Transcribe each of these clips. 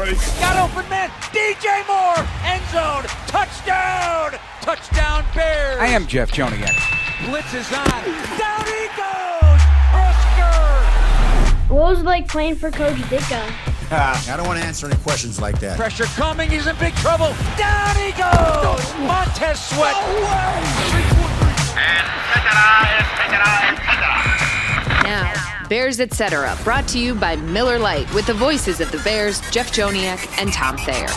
ready? Got open man. DJ Moore. End zone. Touchdown. Touchdown Bears. I am Jeff Joniak. Blitz is on. Down he goes. Oscar. What was it like playing for Coach Ditka? I don't want to answer any questions like that. Pressure coming. He's in big trouble. Down he goes. Montez Sweat. And Now, Bears Etc. brought to you by Miller Lite with the voices of the Bears, Jeff Joniak and Tom Thayer.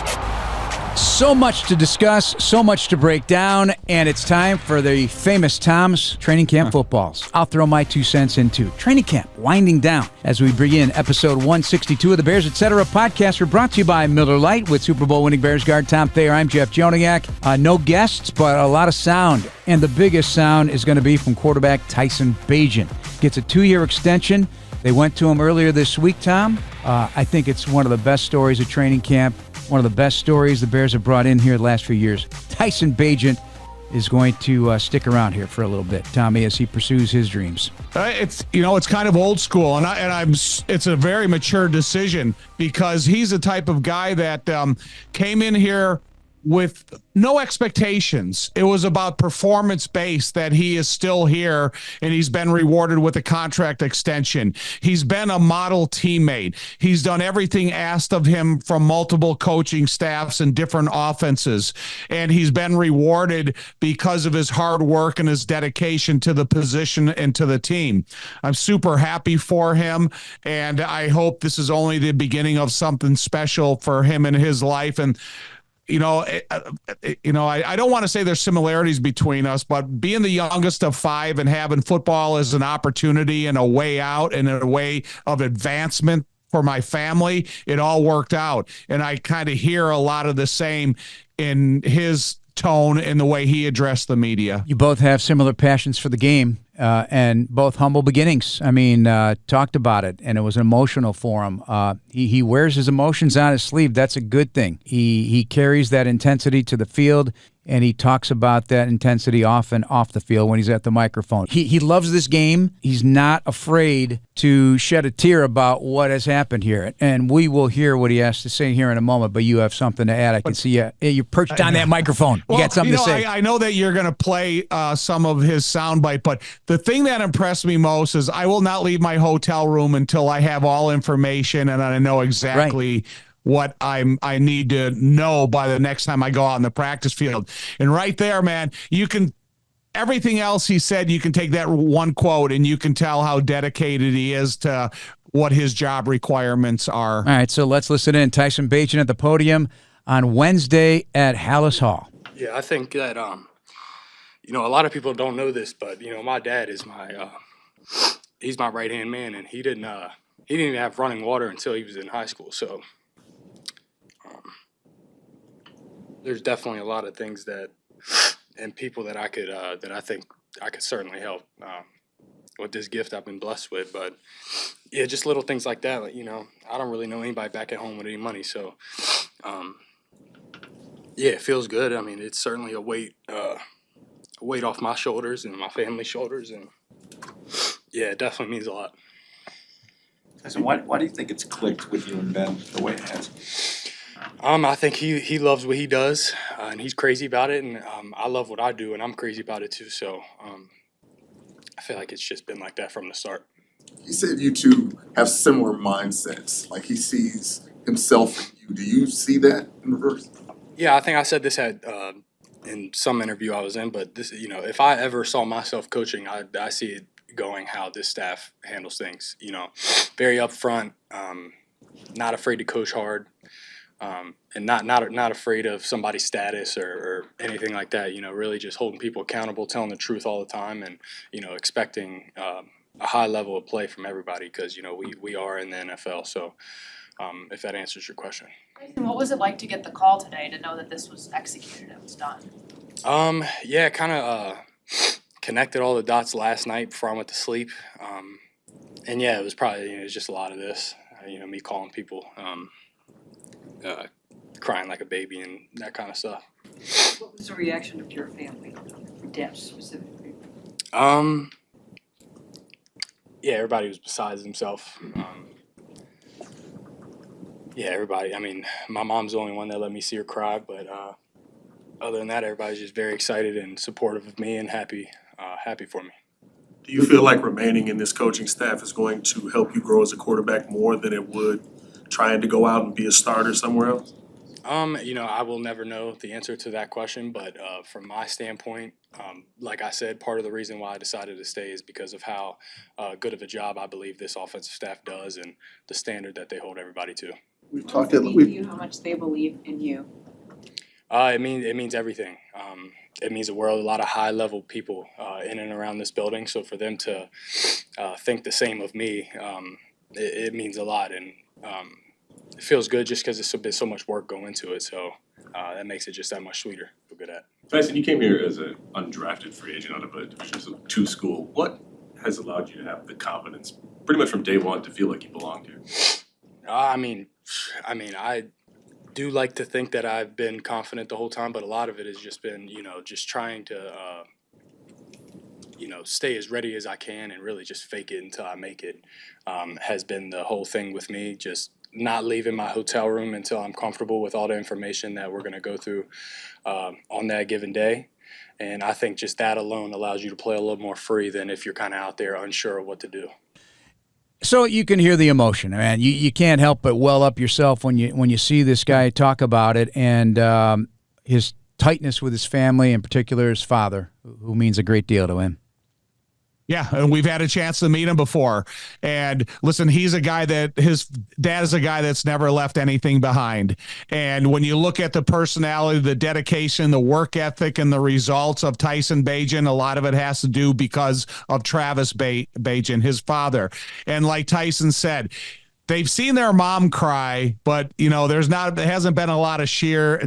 So much to discuss, so much to break down, and it's time for the famous Tom's training camp footballs. I'll throw my 2 cents into training camp winding down as we begin episode 162 of the Bears Etc. podcast. We're brought to you by Miller Lite with Super Bowl winning Bears guard Tom Thayer. I'm Jeff Joniak. No guests, but a lot of sound, and the biggest sound is going to be from quarterback Tyson Bagent. Gets a 2-year extension. They went to him earlier this week, Tom. I think it's one of the best stories of training camp. One of the best stories the Bears have brought in here the last few years. Tyson Bagent is going to stick around here for a little bit, Tommy, as he pursues his dreams. It's kind of old school, and it's a very mature decision because he's the type of guy that came in here with no expectations. It was about performance-based that he is still here, and he's been rewarded with a contract extension. He's been a model teammate. He's done everything asked of him from multiple coaching staffs and different offenses, and he's been rewarded because of his hard work and his dedication to the position and to the team. I'm super happy for him, and I hope this is only the beginning of something special for him in his life. And I don't want to say there's similarities between us, but being the youngest of 5 and having football as an opportunity and a way out and a way of advancement for my family, it all worked out. And I kind of hear a lot of the same in his tone and the way he addressed the media. You both have similar passions for the game and both humble beginnings. I mean, talked about it, and it was emotional for him. He wears his emotions on his sleeve. That's a good thing. He carries that intensity to the field, and he talks about that intensity often off the field when he's at the microphone. He loves this game. He's not afraid to shed a tear about what has happened here, and we will hear what he has to say here in a moment, but you have something to add. I can see you're perched on that microphone. You got something to say. I know that you're going to play some of his soundbite, but the thing that impressed me most is I will not leave my hotel room until I have all information and I know exactly what I need to know by the next time I go out in the practice field. And right there, man, everything else he said, you can take that one quote and you can tell how dedicated he is to what his job requirements are. All right, so let's listen in. Tyson Bagent at the podium on Wednesday at Hallis Hall. Yeah, I think that, a lot of people don't know this, but, my dad is he's my right-hand man, and he didn't even have running water until he was in high school. So there's definitely a lot of things and people that I think I could certainly help with this gift I've been blessed with. But yeah, just little things like that. I don't really know anybody back at home with any money, so yeah, it feels good. I mean, it's certainly a weight off my shoulders and my family's shoulders, and yeah, it definitely means a lot. So why do you think it's clicked with you and Ben the way it has? I think he loves what he does, and he's crazy about it, and I love what I do, and I'm crazy about it too. So I feel like it's just been like that from the start. He said you two have similar mindsets, like he sees himself in you. Do you see that in reverse? Yeah, I think I said this in some interview I was in, but this, if I ever saw myself coaching, I see it going how this staff handles things. Very upfront, not afraid to coach hard, and not afraid of somebody's status or anything like that. Really just holding people accountable, telling the truth all the time, and expecting a high level of play from everybody because we are in the NFL. So if that answers your question. What was it like to get the call today to know that this was executed and was done? Yeah, kind of connected all the dots last night before I went to sleep. And yeah, it was probably, it was just a lot of this, me calling people, crying like a baby and that kind of stuff. What was the reaction of your family, your dad specifically? Yeah, everybody was besides himself. Yeah, everybody. I mean, my mom's the only one that let me see her cry, but other than that, everybody's just very excited and supportive of me and happy for me. Do you feel like remaining in this coaching staff is going to help you grow as a quarterback more than it would trying to go out and be a starter somewhere else? I will never know the answer to that question, but from my standpoint, like I said, part of the reason why I decided to stay is because of how good of a job I believe this offensive staff does and the standard that they hold everybody to. We've What talked does it at mean to you how much they believe in you? It means everything. It means a world. A lot of high level people in and around this building. So for them to think the same of me, it means a lot, and it feels good just because it's been so much work going into it. So that makes it just that much sweeter. Feel good at. Tyson, you came here as an undrafted free agent out of a Division II school. What has allowed you to have the confidence, pretty much from day one, to feel like you belonged here? I mean, I do like to think that I've been confident the whole time, but a lot of it has just been, just trying to, stay as ready as I can and really just fake it until I make it. Has been the whole thing with me. Just not leaving my hotel room until I'm comfortable with all the information that we're going to go through on that given day. And I think just that alone allows you to play a little more free than if you're kind of out there unsure of what to do. So you can hear the emotion, man. You can't help but well up yourself when you see this guy talk about it, and his tightness with his family, in particular his father, who means a great deal to him. Yeah, and we've had a chance to meet him before. And listen, he's a guy that his dad is a guy that's never left anything behind. And when you look at the personality, the dedication, the work ethic, and the results of Tyson Bagent, a lot of it has to do because of Travis Bagent, his father. And like Tyson said, they've seen their mom cry, but there hasn't been a lot of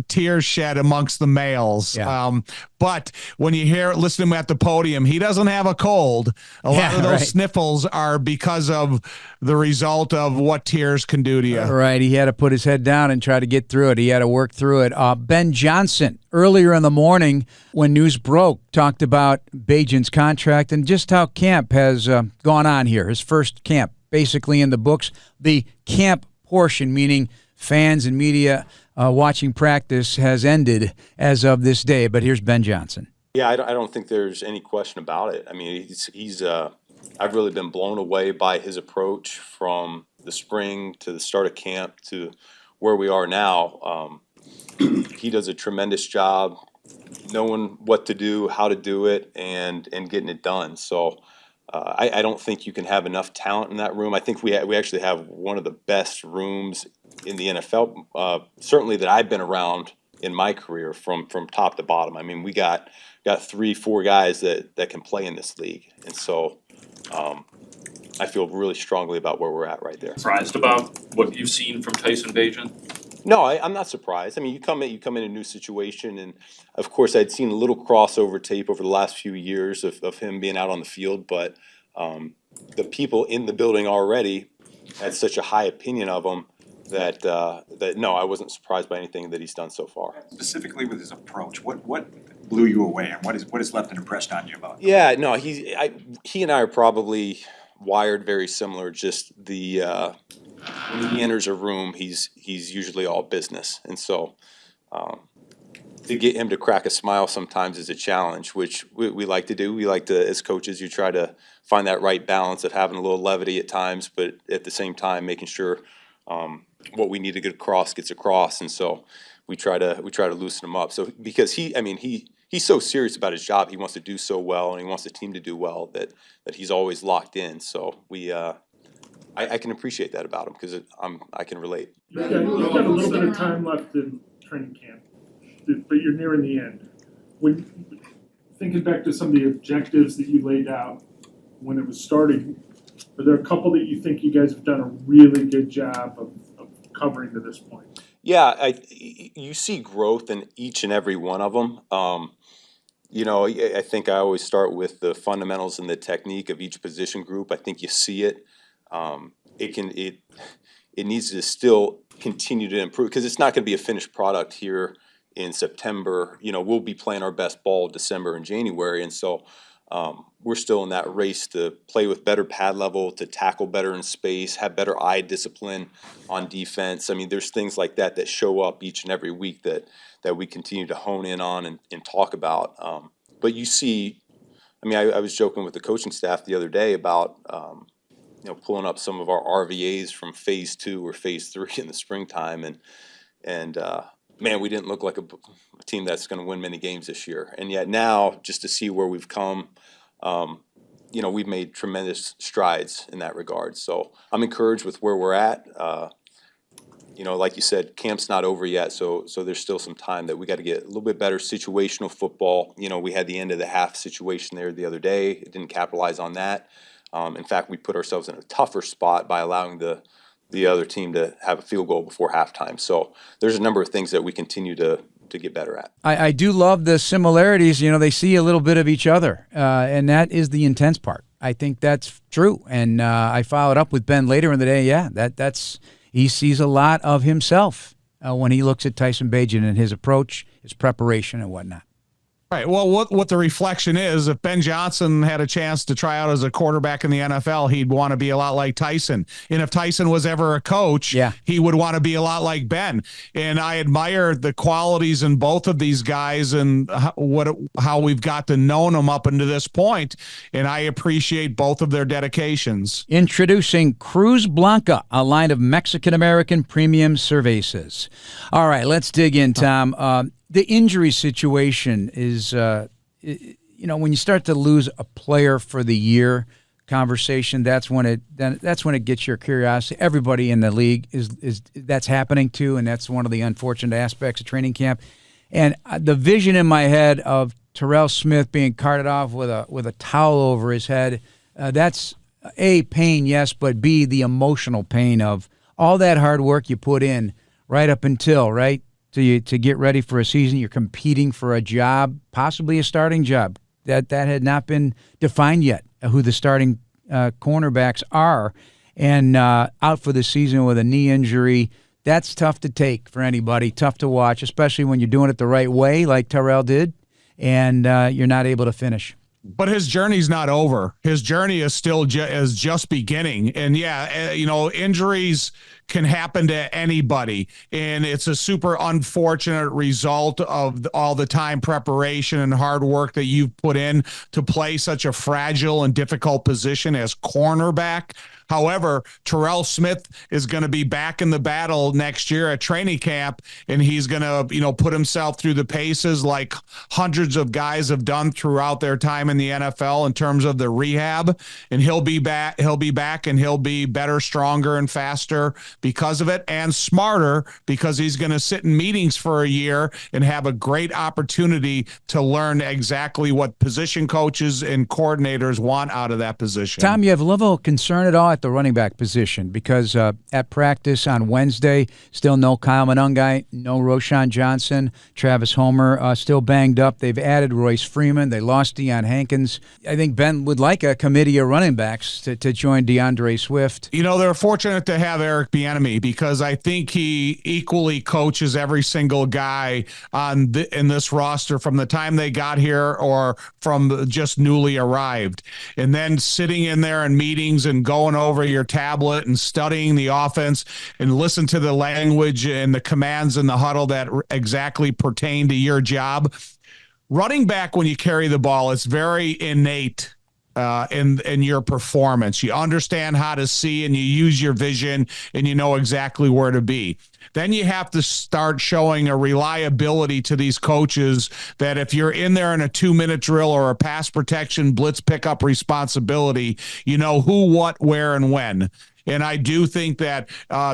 tears shed amongst the males. Yeah. But when you listen to him at the podium, he doesn't have a cold. A lot of those sniffles are because of the result of what tears can do to you. Right. He had to put his head down and try to get through it. He had to work through it. Ben Johnson, earlier in the morning when news broke, talked about Bagent's contract and just how camp has gone on here. His first camp basically in the books. The camp portion, meaning fans and media watching practice, has ended as of this day. But here's Ben Johnson. Yeah, I don't think there's any question about it. I mean, I've really been blown away by his approach from the spring to the start of camp to where we are now. He does a tremendous job knowing what to do, how to do it, and getting it done. So I don't think you can have enough talent in that room. I think we actually have one of the best rooms in the NFL, certainly that I've been around in my career from top to bottom. I mean, we got 3-4 guys that can play in this league, and so I feel really strongly about where we're at right there. Surprised about what you've seen from Tyson Bagent? No, I'm not surprised. I mean, you come in a new situation, and of course, I'd seen a little crossover tape over the last few years of him being out on the field, but the people in the building already had such a high opinion of him that no, I wasn't surprised by anything that he's done so far. Specifically with his approach, what blew you away, and what has left an impression on you about him? Yeah, no, he and I are probably wired very similar. Just when he enters a room, he's usually all business, and so to get him to crack a smile sometimes is a challenge, which we like to do. We like to, as coaches, you try to find that right balance of having a little levity at times, but at the same time making sure what we need to get across gets across, and so we try to loosen him up. So because he's so serious about his job, he wants to do so well, and he wants the team to do well that he's always locked in. So I can appreciate that about him because I can relate. You've got a little bit of time left in training camp, but you're nearing the end. When thinking back to some of the objectives that you laid out when it was starting, are there a couple that you think you guys have done a really good job of covering to this point? Yeah, you see growth in each and every one of them. I think I always start with the fundamentals and the technique of each position group. I think you see it. It needs to still continue to improve because it's not going to be a finished product here in September. We'll be playing our best ball December and January, and so we're still in that race to play with better pad level, to tackle better in space, have better eye discipline on defense. I mean, there's things like that that show up each and every week that we continue to hone in on and talk about. But you see, I mean, I was joking with the coaching staff the other day about, pulling up some of our RVAs from phase 2 or phase 3 in the springtime. And man, we didn't look like a team that's going to win many games this year. And yet now, just to see where we've come, we've made tremendous strides in that regard. So I'm encouraged with where we're at. Like you said, camp's not over yet, so there's still some time that we got to get a little bit better situational football. We had the end of the half situation there the other day. It didn't capitalize on that. In fact, we put ourselves in a tougher spot by allowing the other team to have a field goal before halftime. So there's a number of things that we continue to get better at. I do love the similarities. They see a little bit of each other, and that is the intense part. I think that's true. And I followed up with Ben later in the day. Yeah, that's he sees a lot of himself when he looks at Tyson Bagent and his approach, his preparation, and whatnot. Right. Well, what the reflection is, if Ben Johnson had a chance to try out as a quarterback in the NFL, he'd want to be a lot like Tyson. And if Tyson was ever a coach, he would want to be a lot like Ben. And I admire the qualities in both of these guys and how we've got to know them up into this point. And I appreciate both of their dedications. Introducing Cruz Blanca, a line of Mexican-American premium cervezas. All right, let's dig in, Tom. The injury situation is, when you start to lose a player for the year conversation, that's when it gets your curiosity. Everybody in the league is that's happening too, and that's one of the unfortunate aspects of training camp. And the vision in my head of Terrell Smith being carted off with a towel over his head, that's A, pain, yes, but B, the emotional pain of all that hard work you put in right up until, right? To get ready for a season, you're competing for a job, possibly a starting job. That had not been defined yet, who the starting cornerbacks are. And out for the season with a knee injury, that's tough to take for anybody, tough to watch, especially when you're doing it the right way like Terrell did, and you're not able to finish. But his journey's not over. His journey is still just beginning. And injuries can happen to anybody. And it's a super unfortunate result of all the time preparation and hard work that you've put in to play such a fragile and difficult position as cornerback. However, Terrell Smith is going to be back in the battle next year at training camp, and he's going to, put himself through the paces like hundreds of guys have done throughout their time in the NFL in terms of the rehab. And he'll be back, and he'll be better, stronger, and faster because of it, and smarter because he's going to sit in meetings for a year and have a great opportunity to learn exactly what position coaches and coordinators want out of that position. Tom, you have a level of concern at all at the running back position because at practice on Wednesday, still no Kyle Monungai, no Roshan Johnson, Travis Homer still banged up. They've added Royce Freeman. They lost Deion Hankins. I think Ben would like a committee of running backs to join DeAndre Swift. They're fortunate to have Eric Bieniemy because I think he equally coaches every single guy in this roster from the time they got here or from just newly arrived. And then sitting in there in meetings and going over your tablet and studying the offense and listen to the language and the commands in the huddle that exactly pertain to your job. Running back, when you carry the ball, it's very innate in your performance. You understand how to see and you use your vision and you know exactly where to be. Then you have to start showing a reliability to these coaches that if you're in there in a 2-minute drill or a pass protection blitz pickup responsibility, you know who, what, where, and when. And I do think that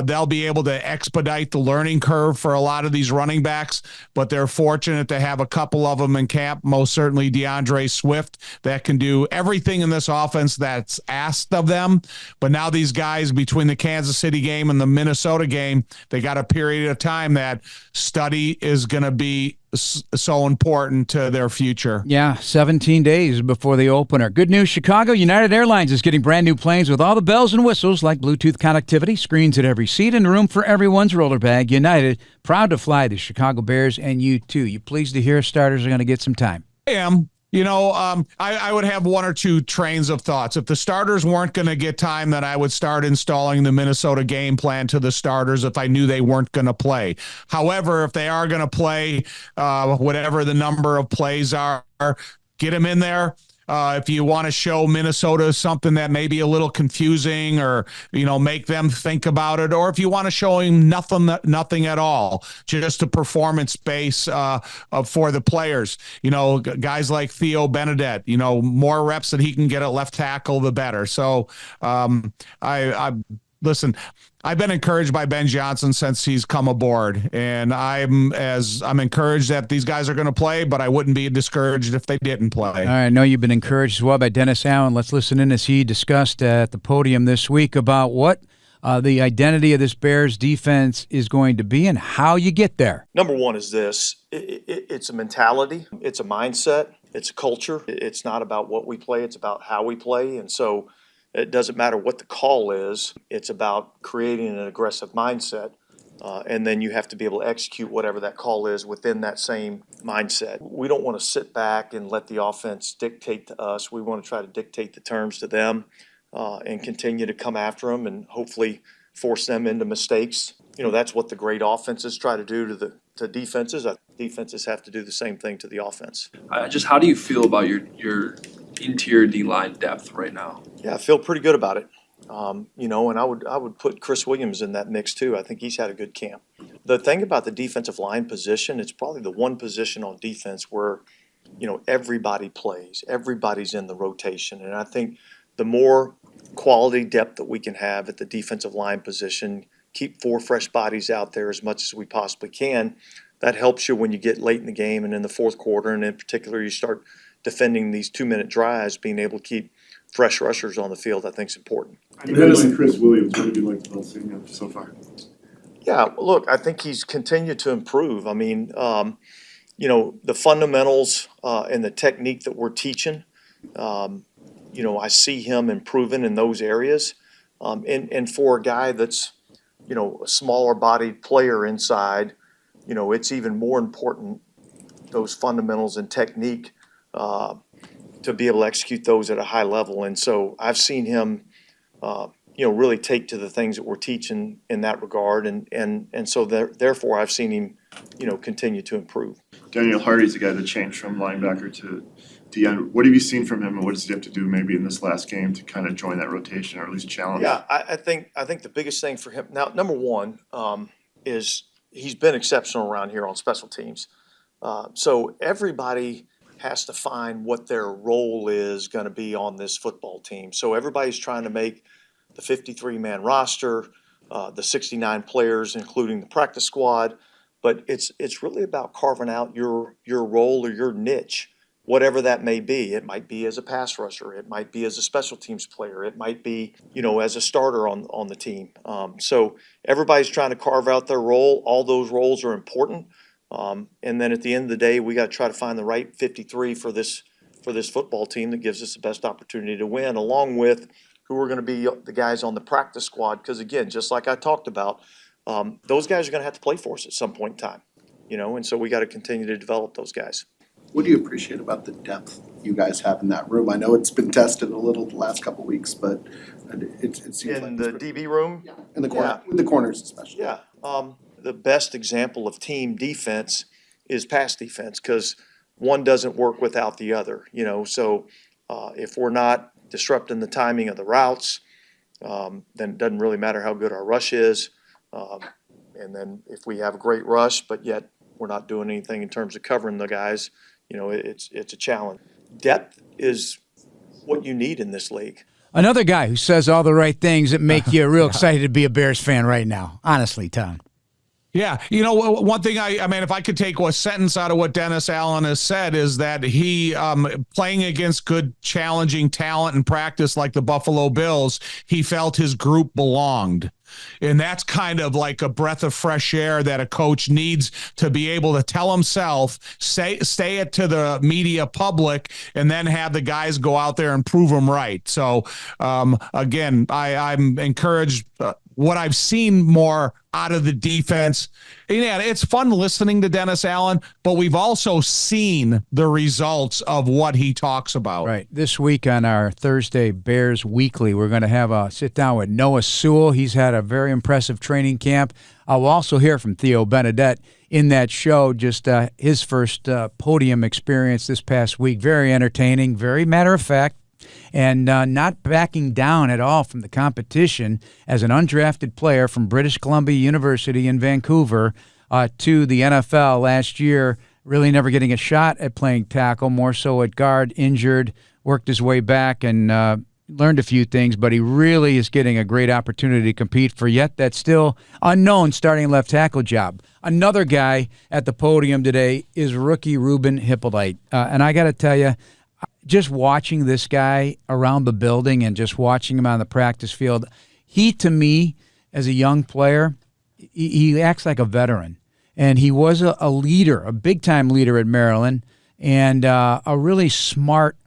they'll be able to expedite the learning curve for a lot of these running backs, but they're fortunate to have a couple of them in camp, most certainly DeAndre Swift, that can do everything in this offense that's asked of them. But now these guys, between the Kansas City game and the Minnesota game, they got a period of time that study is going to be so important to their future. Yeah, 17 days before the opener. Good news, Chicago. United Airlines is getting brand new planes with all the bells and whistles like Bluetooth connectivity, screens at every seat, and room for everyone's roller bag. United, proud to fly the Chicago Bears, and you too. You pleased to hear starters are going to get some time? I am. I would have one or two trains of thoughts. If the starters weren't going to get time, then I would start installing the Minnesota game plan to the starters if I knew they weren't going to play. However, if they are going to play, whatever the number of plays are, get them in there. If you want to show Minnesota something that may be a little confusing or, make them think about it, or if you want to show him nothing at all, just a performance base for the players, guys like Theo Benedette, more reps that he can get at left tackle, the better. So listen, I've been encouraged by Ben Johnson since he's come aboard, and I'm encouraged that these guys are going to play, but I wouldn't be discouraged if they didn't play. All right, I know you've been encouraged as well by Dennis Allen. Let's listen in as he discussed at the podium this week about what the identity of this Bears defense is going to be and how you get there. Number one is this. It's a mentality. It's a mindset. It's a culture. It's not about what we play. It's about how we play. And so it doesn't matter what the call is. It's about creating an aggressive mindset. And then you have to be able to execute whatever that call is within that same mindset. We don't want to sit back and let the offense dictate to us. We want to try to dictate the terms to them and continue to come after them and hopefully force them into mistakes. That's what the great offenses try to do to defenses. Defenses have to do the same thing to the offense. Just how do you feel about your interior D-line depth right now? Yeah, I feel pretty good about it. And I would put Chris Williams in that mix too. I think he's had a good camp. The thing about the defensive line position, it's probably the one position on defense where, everybody plays. Everybody's in the rotation. And I think the more quality depth that we can have at the defensive line position, keep 4 fresh bodies out there as much as we possibly can, that helps you when you get late in the game and in the fourth quarter, and in particular you start defending these 2-minute drives. Being able to keep fresh rushers on the field, I think, is important. Dennis, Chris Williams, what have you liked about seeing him so far? Yeah, look, I think he's continued to improve. I mean, the fundamentals and the technique that we're teaching, I see him improving in those areas. And for a guy that's, a smaller bodied player inside, it's even more important, those fundamentals and technique, to be able to execute those at a high level. And so I've seen him, really take to the things that we're teaching in that regard. And so therefore I've seen him, continue to improve. Daniel Hardy's a guy that changed from linebacker to DN. What have you seen from him, and what does he have to do maybe in this last game to kind of join that rotation or at least challenge? Yeah, I think the biggest thing for him now, number one, is he's been exceptional around here on special teams. So everybody has to find what their role is going to be on this football team. So everybody's trying to make the 53-man roster, the 69 players, including the practice squad. But it's really about carving out your role or your niche, whatever that may be. It might be as a pass rusher. It might be as a special teams player. It might be, as a starter on the team. So everybody's trying to carve out their role. All those roles are important. And then at the end of the day, we got to try to find the right 53 for this football team that gives us the best opportunity to win, along with who are going to be the guys on the practice squad. Because again, just like I talked about, those guys are going to have to play for us at some point in time, and so we got to continue to develop those guys. What do you appreciate about the depth you guys have in that room? I know it's been tested a little the last couple of weeks, but it seems in the DB room, in the corner, with the corners especially. Yeah, the best example of team defense is pass defense, because one doesn't work without the other. So if we're not disrupting the timing of the routes, then it doesn't really matter how good our rush is. And then if we have a great rush, but yet we're not doing anything in terms of covering the guys, it's a challenge. Depth is what you need in this league. Another guy who says all the right things that make you real excited to be a Bears fan right now. Honestly, Tom. Yeah, one thing I mean, if I could take a sentence out of what Dennis Allen has said, is that he, playing against good, challenging talent in practice like the Buffalo Bills, he felt his group belonged. And that's kind of like a breath of fresh air that a coach needs to be able to tell himself, say it to the media public, and then have the guys go out there and prove them right. So, again, I'm encouraged what I've seen more out of the defense. Yeah, it's fun listening to Dennis Allen, but we've also seen the results of what he talks about. Right. This week on our Thursday Bears Weekly, we're going to have a sit-down with Noah Sewell. He's had a very impressive training camp. I'll also hear from Theo Benedette in that show, just his first podium experience this past week. Very entertaining, very matter-of-fact, and not backing down at all from the competition as an undrafted player from British Columbia University in Vancouver to the NFL last year, really never getting a shot at playing tackle, more so at guard, injured, worked his way back and learned a few things, but he really is getting a great opportunity to compete for yet that still unknown starting left tackle job. Another guy at the podium today is rookie Ruben Hippolyte. And I got to tell you, just watching this guy around the building and just watching him on the practice field, he, to me, as a young player, he acts like a veteran. And he was a leader, a big-time leader at Maryland, and a really smart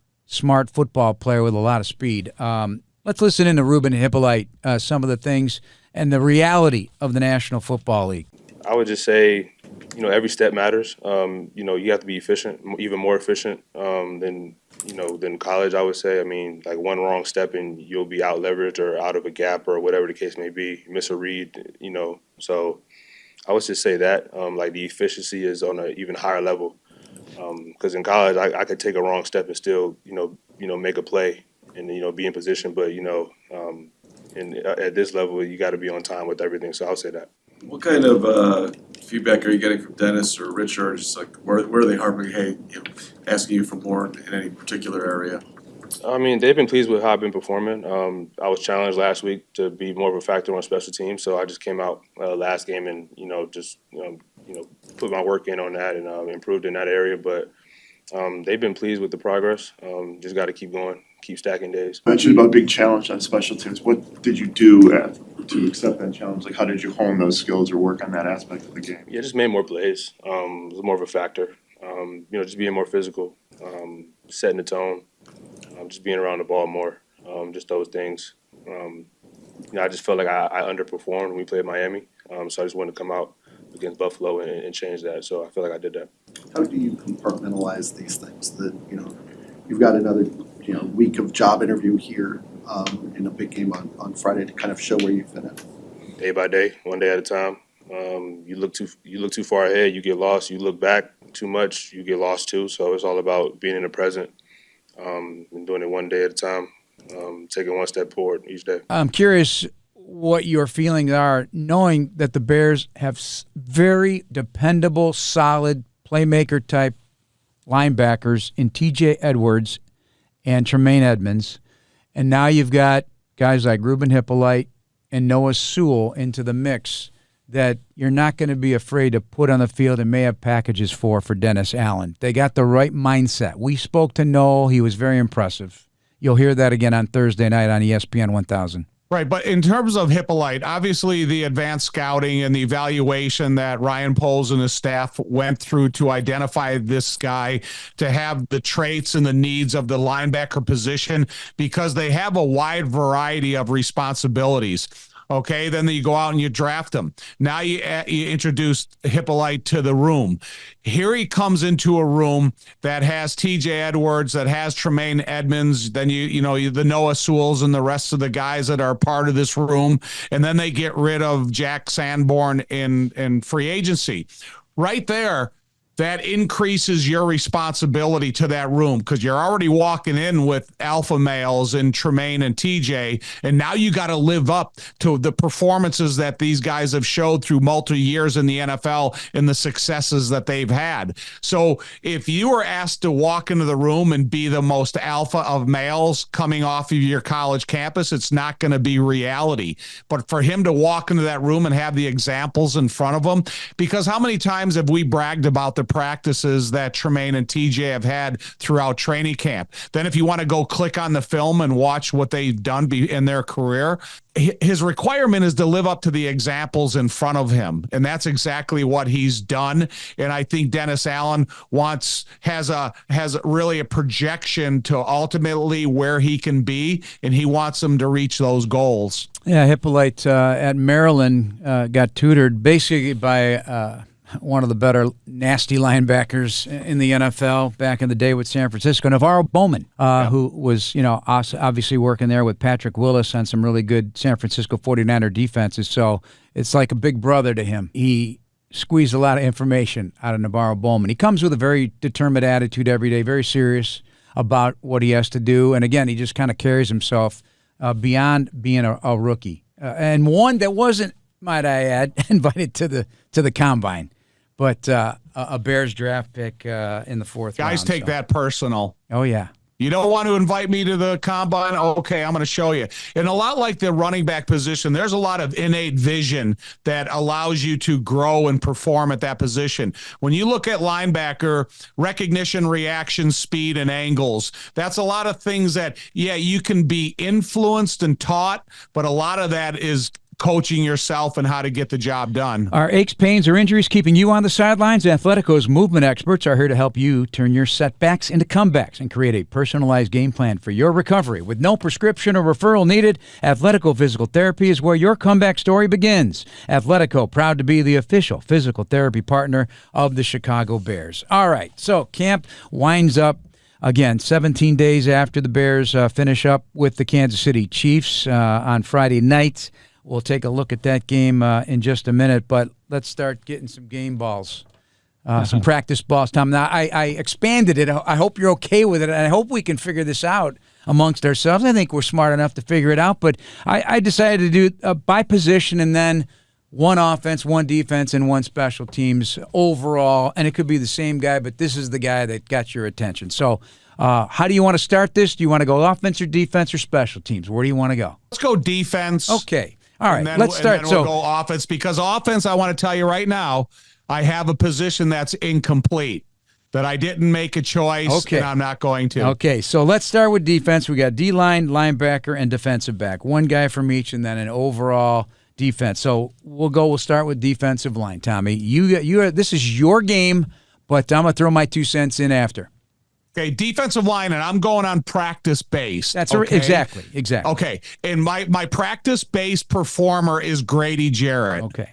football player with a lot of speed. Let's listen in to Ruben Hippolyte, some of the things and the reality of the National Football League. I would just say, every step matters. You have to be efficient, even more efficient than college, I would say. I mean, like one wrong step and you'll be out leveraged or out of a gap or whatever the case may be. Miss a read, So I would just say that, like the efficiency is on an even higher level. Because in college, I could take a wrong step and still, make a play and, be in position. But, at this level, you got to be on time with everything. So I'll say that. What kind of feedback are you getting from Dennis or Richard? Just like where are they harping, asking you for more in any particular area? I mean, they've been pleased with how I've been performing. I was challenged last week to be more of a factor on special teams, so I just came out last game and put my work in on that and improved in that area. But they've been pleased with the progress. Just got to keep going, keep stacking days. You mentioned about big challenge on special teams. What did you do to accept that challenge? Like, how did you hone those skills or work on that aspect of the game? Yeah, just made more plays. It was more of a factor. Just being more physical, setting the tone, just being around the ball more, just those things. I just felt like I underperformed when we played Miami, so I just wanted to come out against Buffalo and change that. So I feel like I did that. How do you compartmentalize these things? That you've got another week of job interview here in a big game on Friday to kind of show where you fit in. Day by day, one day at a time. You look too far ahead, you get lost. You look back too much, you get lost too. So it's all about being in the present and doing it one day at a time, taking one step forward each day. I'm curious what your feelings are, knowing that the Bears have very dependable, solid playmaker-type linebackers in T.J. Edwards and Tremaine Edmonds, and now you've got guys like Ruben Hippolyte and Noah Sewell into the mix that you're not going to be afraid to put on the field and may have packages for Dennis Allen. They got the right mindset. We spoke to Noel. He was very impressive. You'll hear that again on Thursday night on ESPN 1000. Right, but in terms of Hippolyte, obviously the advanced scouting and the evaluation that Ryan Poles and his staff went through to identify this guy to have the traits and the needs of the linebacker position, because they have a wide variety of responsibilities. Okay, then you go out and you draft him. Now you introduce Hippolyte to the room. Here he comes into a room that has T.J. Edwards, that has Tremaine Edmonds, then the Noah Sewells and the rest of the guys that are part of this room, and then they get rid of Jack Sanborn in free agency. Right there, that increases your responsibility to that room, because you're already walking in with alpha males in Tremaine and TJ, and now you got to live up to the performances that these guys have showed through multiple years in the NFL and the successes that they've had. So if you were asked to walk into the room and be the most alpha of males coming off of your college campus, it's not going to be reality. But for him to walk into that room and have the examples in front of him, because how many times have we bragged about the the practices that Tremaine and TJ have had throughout training camp. Then if you want to go click on the film and watch what they've done in their career, his requirement is to live up to the examples in front of him. And that's exactly what he's done. And I think Dennis Allen has really a projection to ultimately where he can be, and he wants him to reach those goals. Yeah, Hippolyte at Maryland got tutored basically by one of the better nasty linebackers in the NFL back in the day with San Francisco, Navarro Bowman, who was, obviously working there with Patrick Willis on some really good San Francisco 49er defenses. So it's like a big brother to him. He squeezed a lot of information out of Navarro Bowman. He comes with a very determined attitude every day, very serious about what he has to do. And again, he just kind of carries himself beyond being a rookie. And one that wasn't, might I add, invited to the combine. But a Bears draft pick in the fourth round. Guys take that personal. Oh, yeah. You don't want to invite me to the combine? Okay, I'm going to show you. And a lot like the running back position, there's a lot of innate vision that allows you to grow and perform at that position. When you look at linebacker, recognition, reaction, speed, and angles, that's a lot of things that, you can be influenced and taught, but a lot of that is coaching yourself and how to get the job done. Are aches, pains, or injuries keeping you on the sidelines? Athletico's movement experts are here to help you turn your setbacks into comebacks and create a personalized game plan for your recovery. With no prescription or referral needed, Athletico Physical Therapy is where your comeback story begins. Athletico, proud to be the official physical therapy partner of the Chicago Bears. All right, so camp winds up again 17 days after the Bears finish up with the Kansas City Chiefs on Friday night. We'll take a look at that game in just a minute, but let's start getting some game balls, some practice balls, Tom. Now, I expanded it. I hope you're okay with it, and I hope we can figure this out amongst ourselves. I think we're smart enough to figure it out, but I decided to do it by position and then one offense, one defense, and one special teams overall, and it could be the same guy, but this is the guy that got your attention. So how do you want to start this? Do you want to go offense or defense or special teams? Where do you want to go? Let's go defense. Okay. All right, let's start. And then we'll go offense, because offense, I want to tell you right now, I have a position that's incomplete, that I didn't make a choice, and I'm not going to. Okay, so let's start with defense. We got D-line, linebacker, and defensive back. One guy from each, and then an overall defense. So we'll start with defensive line, Tommy. This is your game, but I'm going to throw my 2 cents in after. Okay, defensive line, and I'm going on practice-based. That's okay? Exactly. Okay, and my practice-based performer is Grady Jarrett. Okay.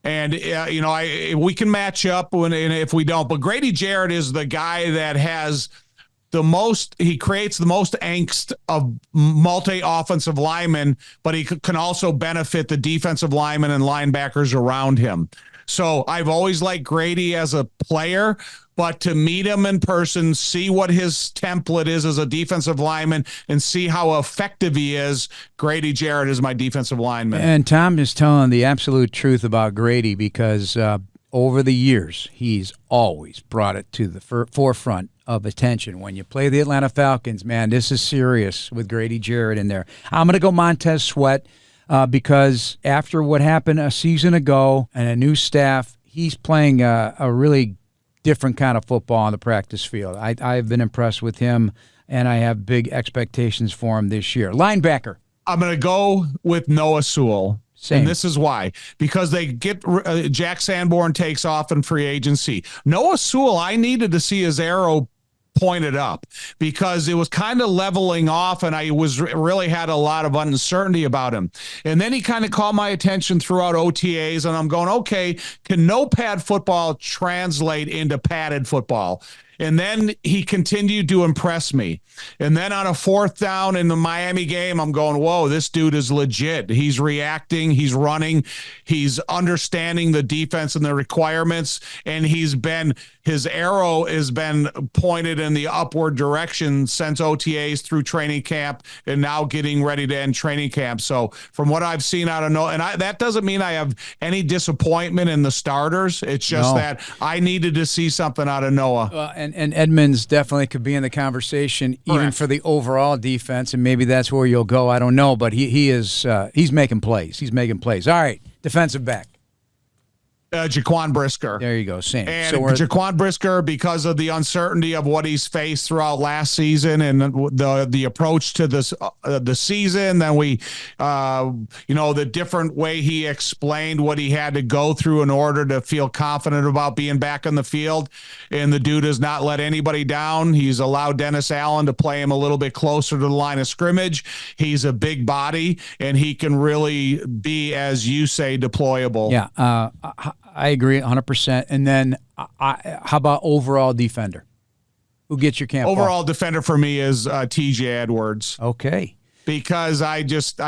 And, we can match up if we don't. But Grady Jarrett is the guy that has he creates the most angst of multi-offensive linemen, but he can also benefit the defensive linemen and linebackers around him. So I've always liked Grady as a player, but to meet him in person, see what his template is as a defensive lineman, and see how effective he is, Grady Jarrett is my defensive lineman. And Tom is telling the absolute truth about Grady, because over the years, he's always brought it to the forefront of attention. When you play the Atlanta Falcons, man, this is serious with Grady Jarrett in there. I'm going to go Montez Sweat. Because after what happened a season ago and a new staff, he's playing a really different kind of football on the practice field. I've been impressed with him, and I have big expectations for him this year. Linebacker. I'm going to go with Noah Sewell. Same. And this is why. Because they get Jack Sanborn takes off in free agency. Noah Sewell, I needed to see his arrow pointed up, because it was kind of leveling off, and I really had a lot of uncertainty about him. And then he kind of caught my attention throughout OTAs, and I'm going, okay, can no pad football translate into padded football? And then he continued to impress me. And then on a 4th down in the Miami game, I'm going, whoa, this dude is legit. He's reacting. He's running. He's understanding the defense and the requirements. And his arrow has been pointed in the upward direction since OTAs through training camp, and now getting ready to end training camp. So from what I've seen out of Noah, and that doesn't mean I have any disappointment in the starters. It's just that I needed to see something out of Noah. And Edmonds definitely could be in the conversation, even for the overall defense, and maybe that's where you'll go. I don't know, but he's making plays. He's making plays. All right, defensive back. Jaquan Brisker. There you go, same. And So we're Jaquan Brisker, because of the uncertainty of what he's faced throughout last season and the approach to this the season, then we, the different way he explained what he had to go through in order to feel confident about being back on the field. And the dude has not let anybody down. He's allowed Dennis Allen to play him a little bit closer to the line of scrimmage. He's a big body, and he can really be, as you say, deployable. Yeah, I agree 100%. And then how about overall defender? Who gets your camp Overall ball? defender for me is TJ Edwards. Okay. Because I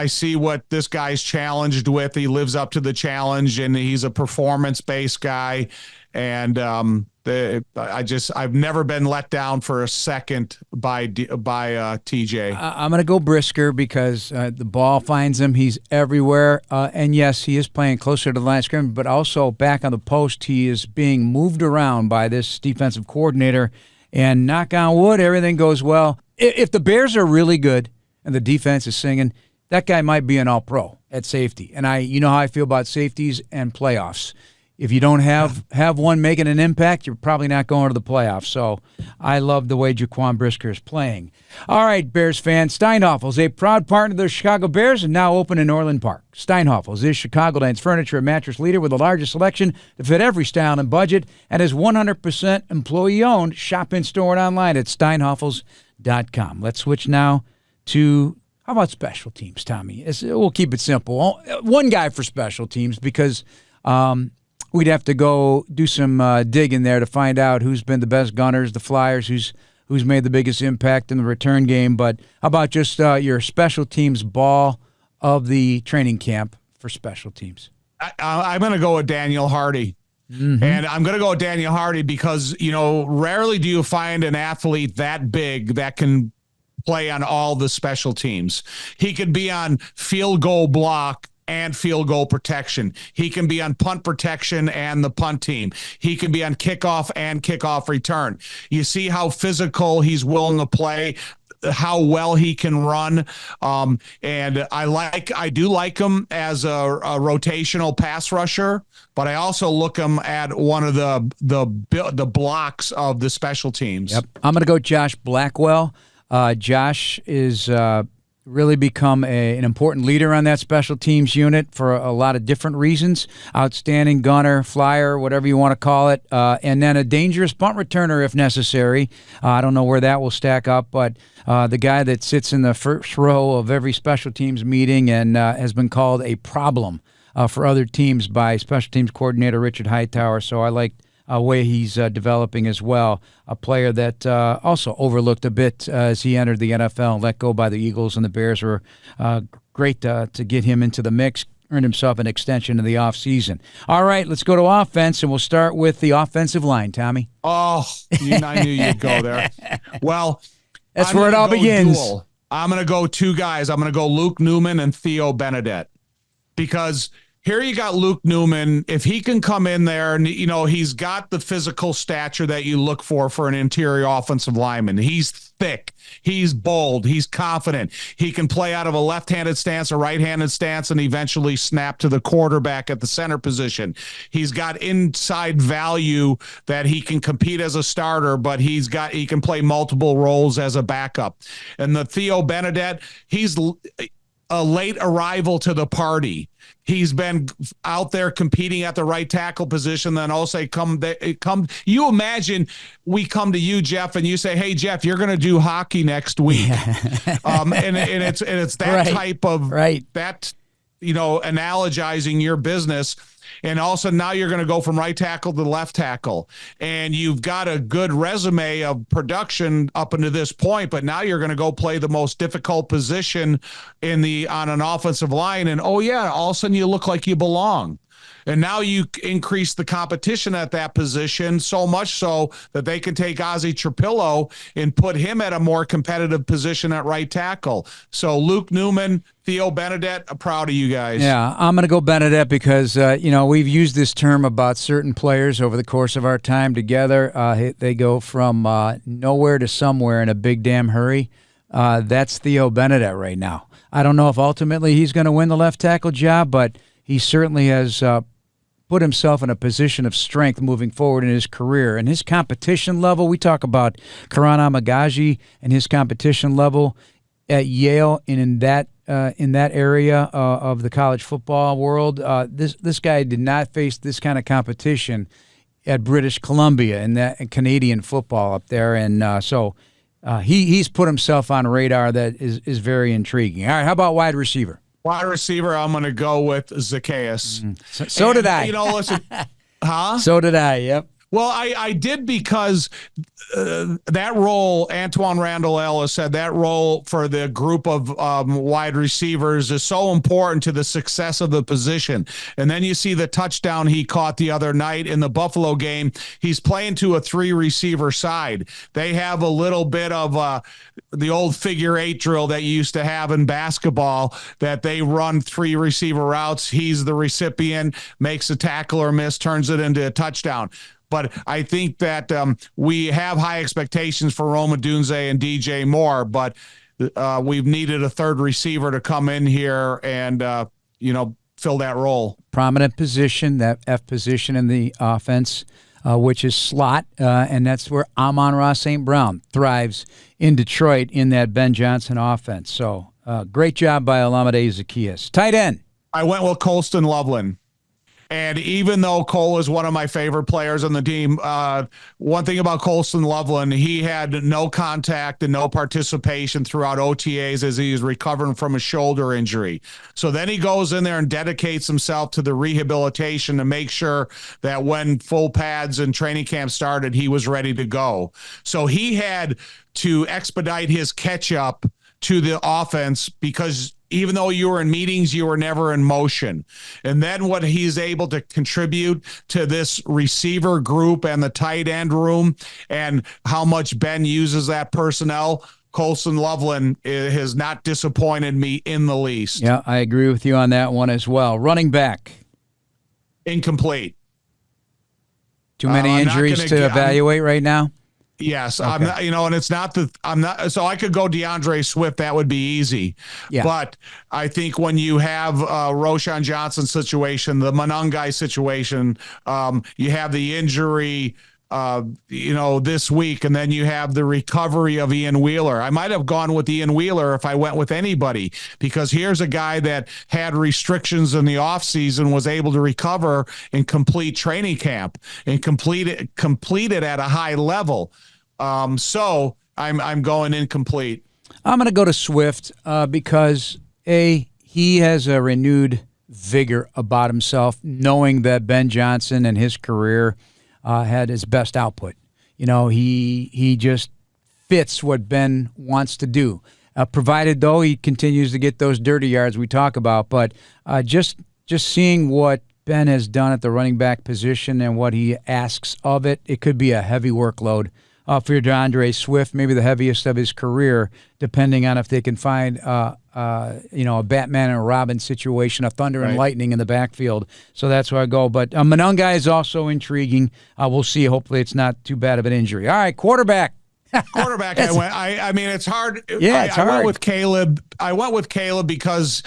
see what this guy's challenged with. He lives up to the challenge, and he's a performance-based guy. And I've never been let down for a second by TJ. I'm going to go Brisker because the ball finds him. He's everywhere. And yes, he is playing closer to the line of scrimmage, but also back on the post, he is being moved around by this defensive coordinator. And knock on wood, everything goes well. If the Bears are really good and the defense is singing, that guy might be an all-pro at safety. And you know how I feel about safeties and playoffs. If you don't have one making an impact, you're probably not going to the playoffs. So I love the way Jaquan Brisker is playing. All right, Bears fans, Steinhoffel's a proud partner of the Chicago Bears and now open in Orland Park. Steinhoffel's is Chicagoland's furniture and mattress leader with the largest selection to fit every style and budget and is 100% employee-owned. Shop in-store and online at steinhoffels.com. Let's switch now to, how about special teams, Tommy? We'll keep it simple. One guy for special teams because we'd have to go do some digging there to find out who's been the best gunners, the flyers, who's made the biggest impact in the return game. But how about just your special teams ball of the training camp for special teams? I'm going to go with Daniel Hardy. Mm-hmm. And I'm going to go with Daniel Hardy because, rarely do you find an athlete that big that can play on all the special teams. He could be on field goal block and field goal protection. He can be on punt protection and the punt team. He can be on kickoff and kickoff return. You see how physical he's willing to play, how well he can run. And I do like him as a rotational pass rusher, but I also look him at one of the blocks of the special teams. Yep. I'm going to go Josh Blackwell. Josh is really become an important leader on that special teams unit for a lot of different reasons. Outstanding gunner, flyer, whatever you want to call it, and then a dangerous punt returner if necessary. I don't know where that will stack up, but the guy that sits in the first row of every special teams meeting and has been called a problem for other teams by special teams coordinator Richard Hightower. So I like way he's developing as well. A player that also overlooked a bit as he entered the NFL and let go by the Eagles, and the Bears were great to get him into the mix, earned himself an extension in the offseason. All right, let's go to offense, and we'll start with the offensive line, Tommy. Oh, I knew you'd go there. Well, that's where it all begins. Dual. I'm going to go two guys. I'm going to go Luke Newman and Theo Benedette because here you got Luke Newman. If he can come in there and, he's got the physical stature that you look for an interior offensive lineman. He's thick. He's bold. He's confident. He can play out of a left-handed stance, a right-handed stance, and eventually snap to the quarterback at the center position. He's got inside value that he can compete as a starter, but he can play multiple roles as a backup. And the Theo Benedette, he's a late arrival to the party. He's been out there competing at the right tackle position. Then also come. You imagine we come to you, Jeff, and you say, "Hey, Jeff, you're going to do hockey next week," and it's that type of that, analogizing your business. And also now you're going to go from right tackle to left tackle. And you've got a good resume of production up until this point, but now you're going to go play the most difficult position on an offensive line. And, all of a sudden you look like you belong. And now you increase the competition at that position so much so that they can take Ozzie Trapillo and put him at a more competitive position at right tackle. So Luke Newman, Theo Benedette, I'm proud of you guys. Yeah, I'm going to go Benedette because, we've used this term about certain players over the course of our time together. They go from nowhere to somewhere in a big damn hurry. That's Theo Benedette right now. I don't know if ultimately he's going to win the left tackle job, but he certainly has put himself in a position of strength moving forward in his career. And his competition level, we talk about Karan Amagaji and his competition level at Yale and in that area of the college football world. This guy did not face this kind of competition at British Columbia and Canadian football up there. And so he's put himself on a radar that is very intriguing. All right, how about wide receiver? Wide receiver, I'm going to go with Zacchaeus. So did I. Listen, huh? So did I, yep. Well, I did because that role, Antoine Randall Ellis said that role for the group of wide receivers is so important to the success of the position. And then you see the touchdown he caught the other night in the Buffalo game. He's playing to a 3-receiver side. They have a little bit of the old figure 8 drill that you used to have in basketball, that they run 3-receiver routes. He's the recipient, makes a tackle or miss, turns it into a touchdown. But I think that we have high expectations for Rome Odunze and DJ Moore, but we've needed a third receiver to come in here and, fill that role. Prominent position, that F position in the offense, which is slot, and that's where Amon-Ra St. Brown thrives in Detroit in that Ben Johnson offense. So great job by Olamide Zacchaeus. Tight end. I went with Colston Loveland. And even though Cole is one of my favorite players on the team, one thing about Colston Loveland, he had no contact and no participation throughout OTAs as he was recovering from a shoulder injury. So then he goes in there and dedicates himself to the rehabilitation to make sure that when full pads and training camp started, he was ready to go. So he had to expedite his catch-up to the offense because even though you were in meetings, you were never in motion. And then what he's able to contribute to this receiver group and the tight end room and how much Ben uses that personnel, Colston Loveland has not disappointed me in the least. Yeah, I agree with you on that one as well. Running back. Incomplete. Too many injuries to evaluate right now? Yes, okay. I'm not, and it's not so I could go DeAndre Swift. That would be easy. Yeah. But I think when you have Roshan Johnson situation, the Monangai situation, you have the injury, this week, and then you have the recovery of Ian Wheeler. I might have gone with Ian Wheeler if I went with anybody, because here's a guy that had restrictions in the offseason, was able to recover and complete training camp and complete it at a high level. So I'm going incomplete. I'm going to go to Swift because he has a renewed vigor about himself, knowing that Ben Johnson and his career had his best output. He just fits what Ben wants to do, provided, though, he continues to get those dirty yards we talk about. But just seeing what Ben has done at the running back position and what he asks of it, it could be a heavy workload for DeAndre Swift, maybe the heaviest of his career, depending on if they can find a Batman and a Robin situation, a thunder and lightning in the backfield. So that's where I go. But Monangai is also intriguing. We'll see. Hopefully it's not too bad of an injury. All right, quarterback. Quarterback, I mean, it's hard. Yeah, it's hard. I went with Caleb because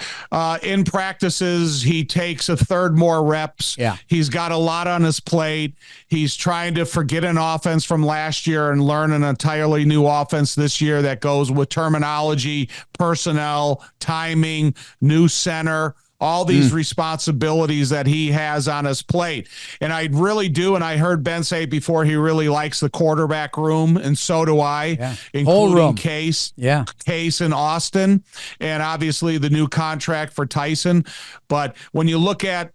in practices, he takes a third more reps. Yeah. He's got a lot on his plate. He's trying to forget an offense from last year and learn an entirely new offense this year that goes with terminology, personnel, timing, new center, all these responsibilities that he has on his plate. And I really do, and I heard Ben say before, he really likes the quarterback room, and so do I, including Case and Austin, and obviously the new contract for Tyson. But when you look at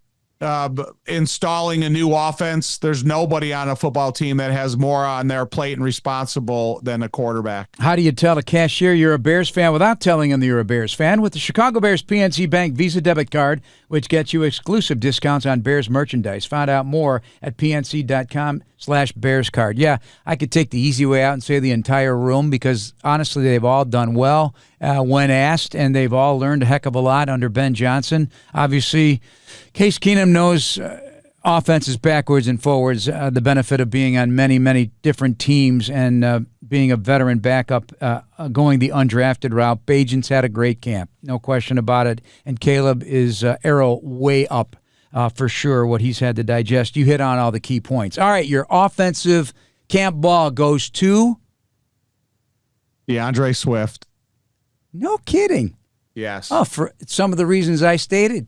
installing a new offense, there's nobody on a football team that has more on their plate and responsible than a quarterback. How do you tell a cashier you're a Bears fan without telling him that you're a Bears fan? With the Chicago Bears PNC Bank Visa debit card, which gets you exclusive discounts on Bears merchandise. Find out more at pnc.com/BearsCard. Yeah, I could take the easy way out and say the entire room, because honestly, they've all done well when asked, and they've all learned a heck of a lot under Ben Johnson. Obviously, Case Keenum knows offenses backwards and forwards, the benefit of being on many, many different teams and being a veteran backup, going the undrafted route. Bagent's had a great camp, no question about it. And Caleb is arrow way up for sure, what he's had to digest. You hit on all the key points. All right, your offensive camp ball goes to? DeAndre Swift. No kidding. Yes. Oh, for some of the reasons I stated.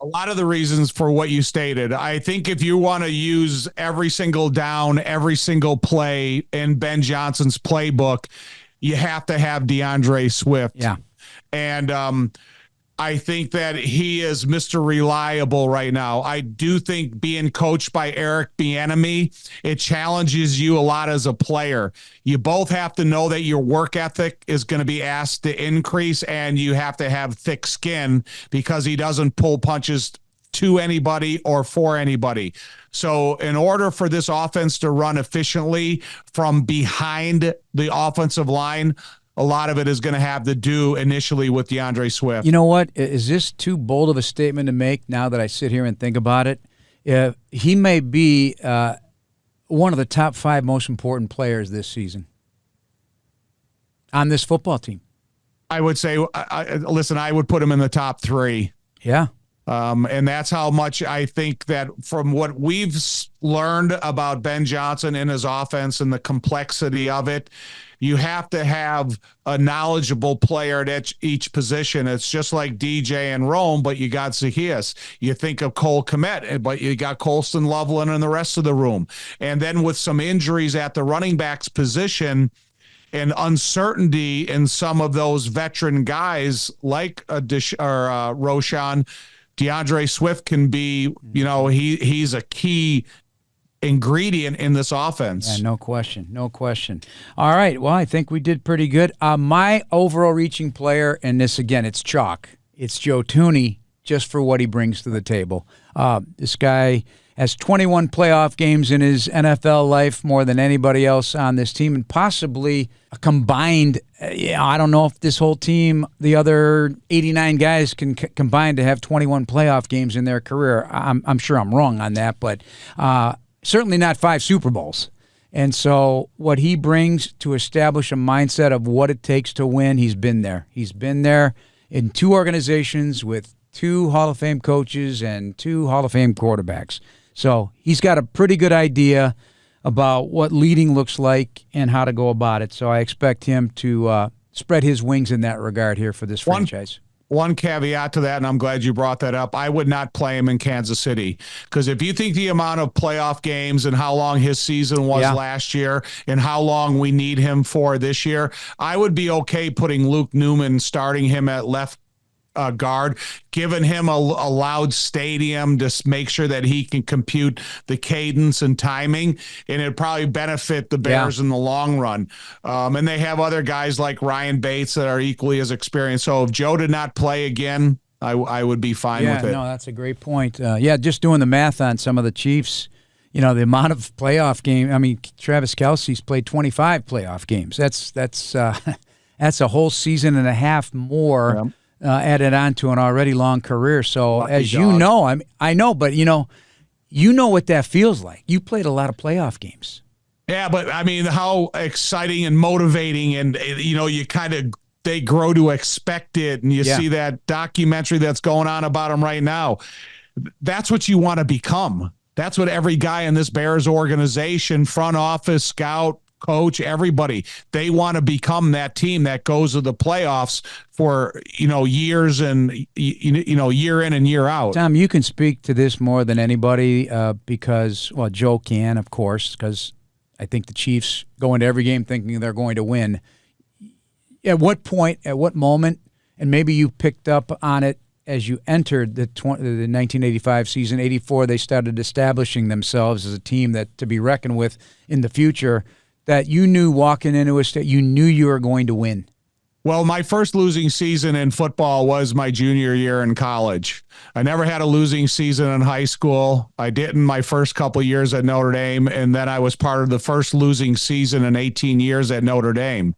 A lot of the reasons for what you stated. I think if you want to use every single down, every single play in Ben Johnson's playbook, you have to have DeAndre Swift. Yeah. And I think that he is Mr. Reliable right now. I do think being coached by Eric Bieniemy, it challenges you a lot as a player. You both have to know that your work ethic is going to be asked to increase, and you have to have thick skin because he doesn't pull punches to anybody or for anybody. So in order for this offense to run efficiently from behind the offensive line, a lot of it is going to have to do initially with DeAndre Swift. You know what? Is this too bold of a statement to make now that I sit here and think about it? He may be one of the top 5 most important players this season on this football team. I would say, listen, I would put him in the top 3. Yeah. And that's how much I think that from what we've learned about Ben Johnson and his offense and the complexity of it, you have to have a knowledgeable player at each position. It's just like DJ and Rome, but you got Zacchaeus. You think of Cole Kmet, but you got Colston Loveland and the rest of the room. And then with some injuries at the running backs position and uncertainty in some of those veteran guys like Roshan, DeAndre Swift can be, he's a key ingredient in this offense. Yeah, no question. No question. All right. Well, I think we did pretty good. My overall reaching player, and this, again, it's chalk. It's Joe Thuney, just for what he brings to the table. This guy has 21 playoff games in his NFL life, more than anybody else on this team, and possibly a combined, I don't know if this whole team, the other 89 guys can combine to have 21 playoff games in their career. I'm sure I'm wrong on that, but certainly not 5 Super Bowls. And so what he brings to establish a mindset of what it takes to win, he's been there. He's been there in 2 organizations with 2 Hall of Fame coaches and 2 Hall of Fame quarterbacks. So he's got a pretty good idea about what leading looks like and how to go about it. So I expect him to spread his wings in that regard here for this franchise. One caveat to that, and I'm glad you brought that up, I would not play him in Kansas City. Because if you think the amount of playoff games and how long his season was last year and how long we need him for this year, I would be okay putting Luke Newman, starting him at left guard, giving him a loud stadium to make sure that he can compute the cadence and timing, and it'd probably benefit the Bears in the long run. And they have other guys like Ryan Bates that are equally as experienced. So if Joe did not play again, I would be fine with it. No, that's a great point. Just doing the math on some of the Chiefs, the amount of playoff games. I mean, Travis Kelce's played 25 playoff games. That's a whole season and a half more. Added on to an already long career. So Lucky as dog. you know, I know, but you know what that feels like. You played a lot of playoff games. Yeah, but I mean, how exciting and motivating, and they grow to expect it, and you see that documentary that's going on about them right now. That's what you want to become. That's what every guy in this Bears organization, front office, scout, coach, everybody, they want to become that team that goes to the playoffs for years and year in and year out. Tom, you can speak to this more than anybody because Joe can, of course, because I think the Chiefs go into every game thinking they're going to win. At what point, at what moment, and maybe you picked up on it as you entered the 1985 season, 84, they started establishing themselves as a team that to be reckoned with in the future, that you knew walking into a state, you knew you were going to win? Well, my first losing season in football was my junior year in college. I never had a losing season in high school. I did in my first couple of years at Notre Dame, and then I was part of the first losing season in 18 years at Notre Dame.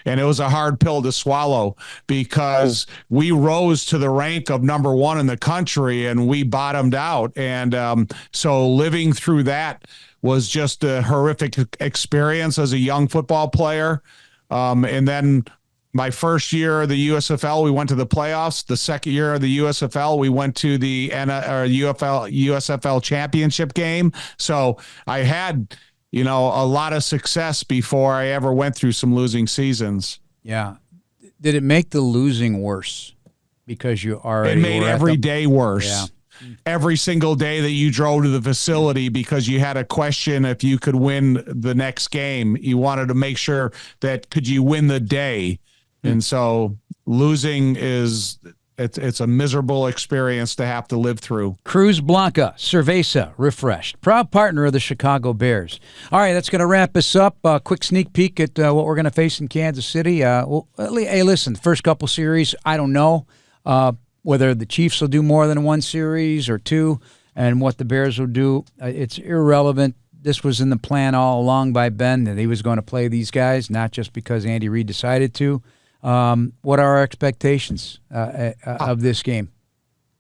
And it was a hard pill to swallow because we rose to the rank of number 1 in the country, and we bottomed out. And so living through that was just a horrific experience as a young football player. And then My first year of the USFL, we went to the playoffs. The second year of the USFL, we went to the USFL championship game. So I had, a lot of success before I ever went through some losing seasons. Yeah. Did it make the losing worse because you already It made every day worse. Yeah. Every single day that you drove to the facility because you had a question if you could win the next game. You wanted to make sure that could you win the day. And so losing it's a miserable experience to have to live through. Cruz Blanca, Cerveza, refreshed. Proud partner of the Chicago Bears. All right, that's going to wrap us up. Quick sneak peek at what we're going to face in Kansas City. Hey, listen, first couple series, I don't know whether the Chiefs will do more than one series or two and what the Bears will do. It's irrelevant. This was in the plan all along by Ben that he was going to play these guys, not just because Andy Reid decided to. What are our expectations of this game?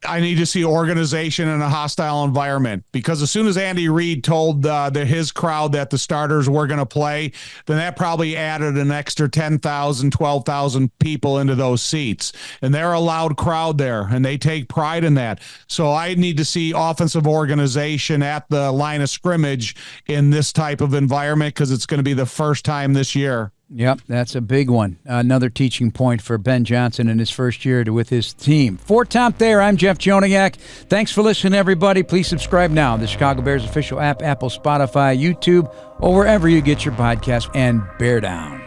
I need to see organization in a hostile environment because as soon as Andy Reid told his crowd that the starters were going to play, then that probably added an extra 10,000, 12,000 people into those seats. And they're a loud crowd there, and they take pride in that. So I need to see offensive organization at the line of scrimmage in this type of environment because it's going to be the first time this year. Yep, that's a big one. Another teaching point for Ben Johnson in his first year with his team. For Tom Thayer, I'm Jeff Joniak. Thanks for listening, everybody. Please subscribe now. The Chicago Bears official app, Apple, Spotify, YouTube, or wherever you get your podcast. And bear down.